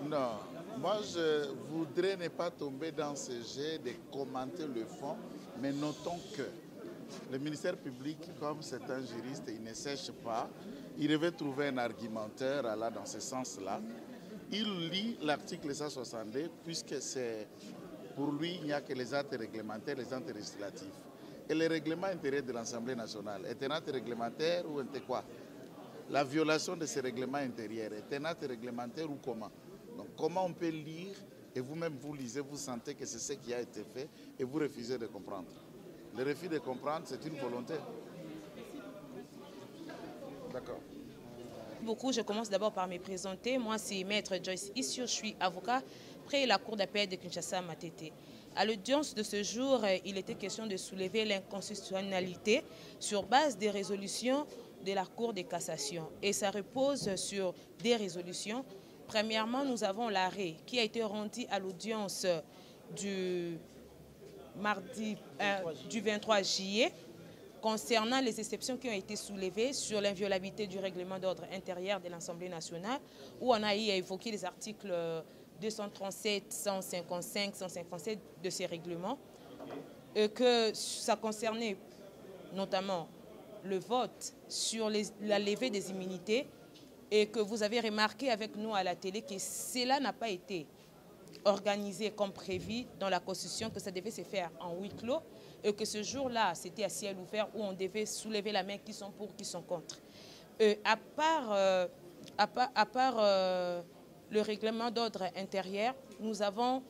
Non, moi je voudrais ne pas tomber dans ce jet de commenter le fond, mais notons que le ministère public, comme c'est un juriste, il ne sèche pas, il devait trouver un argumentaire allant dans ce sens-là. Il lit l'article 162, puisque c'est pour lui, il n'y a que les actes réglementaires, les actes législatifs. Et le règlement intérieur de l'Assemblée nationale est un acte réglementaire ou un quoi? La violation de ce règlement intérieur est un acte réglementaire ou comment? Donc comment on peut lire et vous-même vous lisez, vous sentez que c'est ce qui a été fait et vous refusez de comprendre? Le refus de comprendre, c'est une volonté. D'accord. Beaucoup, je commence d'abord par me présenter. Moi, c'est Maître Joyce Issio, je suis avocat près la Cour d'appel de Kinshasa Matete. À l'audience de ce jour, il était question de soulever l'inconstitutionnalité sur base des résolutions de la Cour de cassation. Et ça repose sur des résolutions. Premièrement, nous avons l'arrêt qui a été rendu à l'audience du mardi du 23 juillet concernant les exceptions qui ont été soulevées sur l'inviolabilité du règlement d'ordre intérieur de l'Assemblée nationale, où on a eu à évoquer les articles 237, 155, 157 de ces règlements, que ça concernait notamment le vote sur la levée des immunités, et que vous avez remarqué avec nous à la télé que cela n'a pas été organisé comme prévu dans la Constitution, que ça devait se faire en huis clos, et que ce jour-là, c'était à ciel ouvert où on devait soulever la main qui sont pour, qui sont contre. À part le règlement d'ordre intérieur, nous avons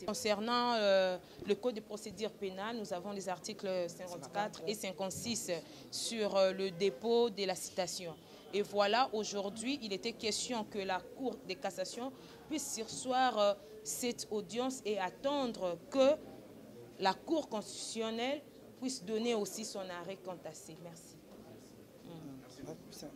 concernant le Code de procédure pénale, nous avons les articles 54 et 56 sur le dépôt de la citation. Et voilà, aujourd'hui, il était question que la Cour de cassation puisse surseoir cette audience et attendre que la Cour constitutionnelle puisse donner aussi son arrêt quant à ça. Merci. Merci.